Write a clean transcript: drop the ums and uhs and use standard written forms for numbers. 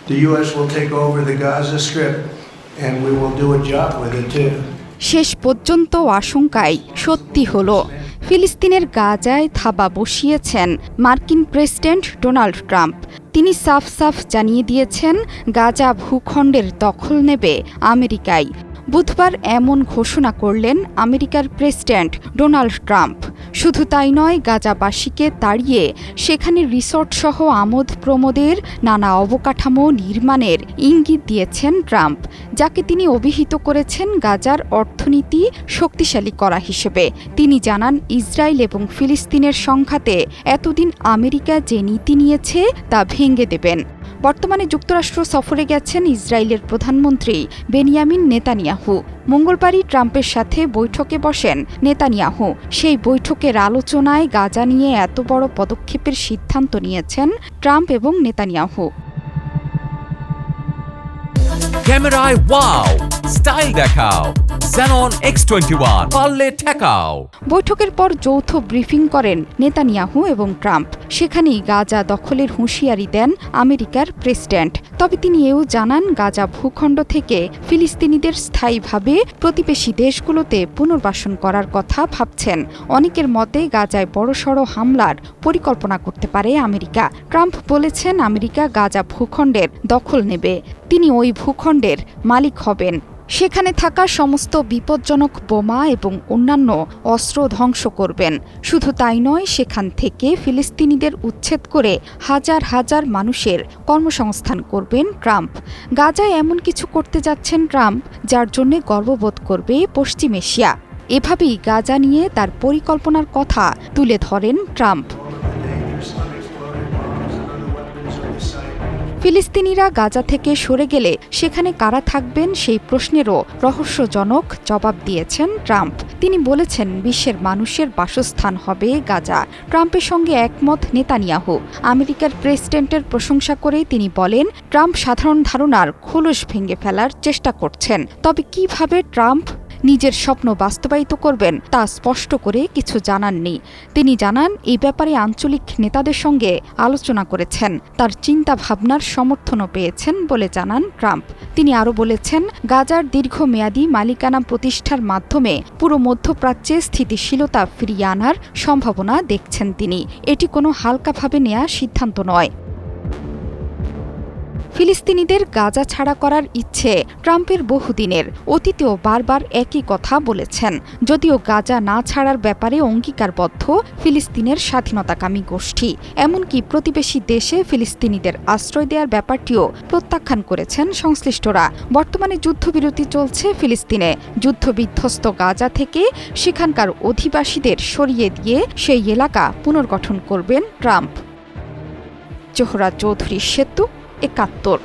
The U.S. will take over the Gaza Strip and we will do a job with it too. শেষ পর্যন্ত আশঙ্কাই সত্যি হলো। ফিলিস্তিনের গাজায় থাবা বসিয়েছেন মার্কিন প্রেসিডেন্ট ডোনাল্ড ট্রাম্প। তিনি সাফ সাফ জানিয়ে দিয়েছেন গাজা ভূখণ্ডের দখল নেবে আমেরিকাই। বুধবার এমন ঘোষণা করলেন আমেরিকার প্রেসিডেন্ট ডোনাল্ড ট্রাম্প। শুধু তাই নয়, গাজাবাসীকে তাড়িয়ে সেখানে রিসর্টসহ আমোদ প্রমোদের নানা অবকাঠামো নির্মাণের ইঙ্গিত দিয়েছেন ট্রাম্প, যাকে তিনি অভিহিত করেছেন গাজার অর্থনীতি শক্তিশালী করা হিসেবে। তিনি জানান, ইসরায়েল এবং ফিলিস্তিনের সংঘাতে এতদিন আমেরিকা যে নীতি নিয়েছে তা ভেঙে দেবেন। বর্তমানে যুক্তরাষ্ট্র সফরে গেছেন ইসরায়েলের প্রধানমন্ত্রী বেনিয়ামিন নেতানিয়াহু। মঙ্গলবারই ট্রাম্পের সাথে বৈঠকে বসেন নেতানিয়াহু। সেই বৈঠকের আলোচনায় গাজা নিয়ে এত বড় পদক্ষেপের সিদ্ধান্ত নিয়েছেন ট্রাম্প এবং নেতানিয়াহু। ক্যামেরায় ওয়াও, স্টাইল দেখাও, Xenon X21 পারলে ঠেকাও। বৈঠকের পর যৌথ ব্রিফিং করেন নেতানিয়াহু এবং ট্রাম্প। সেখানেই গাজা দখলের হুঁশিয়ারি দেন আমেরিকার প্রেসিডেন্ট। তবে তিনি এও জানান, গাজা ভূখণ্ড থেকে ফিলিস্তিনিদের স্থায়ীভাবে প্রতিবেশী দেশগুলোতে পুনর্বাসন করার কথা ভাবছেন। অনেকের মতে গাজায় বড়সড় হামলার পরিকল্পনা করতে পারে আমেরিকা। ট্রাম্প বলেছেন, আমেরিকা গাজা ভূখণ্ডের দখল নেবে। তিনি ওই ভূখণ্ডের মালিক হবেন। সেখানে থাকা সমস্ত বিপজ্জনক বোমা এবং অন্যান্য অস্ত্র ধ্বংস করবেন। শুধু তাই নয়, সেখান থেকে ফিলিস্তিনিদের উচ্ছেদ করে হাজার হাজার মানুষের কর্মসংস্থান করবেন ট্রাম্প। গাজায় এমন কিছু করতে যাচ্ছেন ট্রাম্প, যার জন্য গর্ববোধ করবে পশ্চিম এশিয়া। এভাবেই গাজা নিয়ে তার পরিকল্পনার কথা তুলে ধরেন ট্রাম্প। ফিলিস্তিনিরা গাজা থেকে সরে গেলে সেখানে কারা থাকবেন সেই প্রশ্নেরও রহস্যজনক জবাব দিয়েছেন ট্রাম্প। তিনি বলেছেন, বিশ্বের মানুষের বাসস্থান হবে গাজা। ট্রাম্পের সঙ্গে একমত নেতানিয়াহু। আমেরিকার প্রেসিডেন্টের প্রশংসা করে তিনি বলেন, ট্রাম্প সাধারণ ধারণার খোলস ভেঙে ফেলার চেষ্টা করছেন। তবে কিভাবে ট্রাম্প নিজের স্বপ্ন বাস্তবায়িত করবেন তা স্পষ্ট করে কিছু জানাননি। তিনি জানান, এই ব্যাপারে আঞ্চলিক নেতাদের সঙ্গে আলোচনা করেছেন, তার চিন্তা ভাবনার সমর্থনও পেয়েছেন বলে জানান ট্রাম্প। তিনি আরও বলেছেন, গাজার দীর্ঘমেয়াদী মালিকানা প্রতিষ্ঠার মাধ্যমে পুরো মধ্যপ্রাচ্যে স্থিতিশীলতা ফিরিয়ে আনার সম্ভাবনা দেখছেন তিনি। এটি কোনো হালকাভাবে নেওয়া সিদ্ধান্ত নয়। ফিলিস্তিনিদের গাজা ছাড়া করার ইচ্ছে ট্রাম্পের বহুদিনের। অতীতেও বারবার একই কথা বলেছেন। যদিও গাজা না ছাড়ার ব্যাপারে অঙ্গীকারবদ্ধ ফিলিস্তিনের স্বাধীনতাকামী গোষ্ঠী। এমনকি প্রতিবেশী দেশে ফিলিস্তিনিদের আশ্রয় দেওয়ার ব্যাপারটিও প্রত্যাখ্যান করেছেন সংশ্লিষ্টরা। বর্তমানে যুদ্ধবিরতি চলছে ফিলিস্তিনে। যুদ্ধবিধ্বস্ত গাজা থেকে সেখানকার অধিবাসীদের সরিয়ে দিয়ে সেই এলাকা পুনর্গঠন করবেন ট্রাম্প। জোহরা চৌধুরী সেতু, ৭১।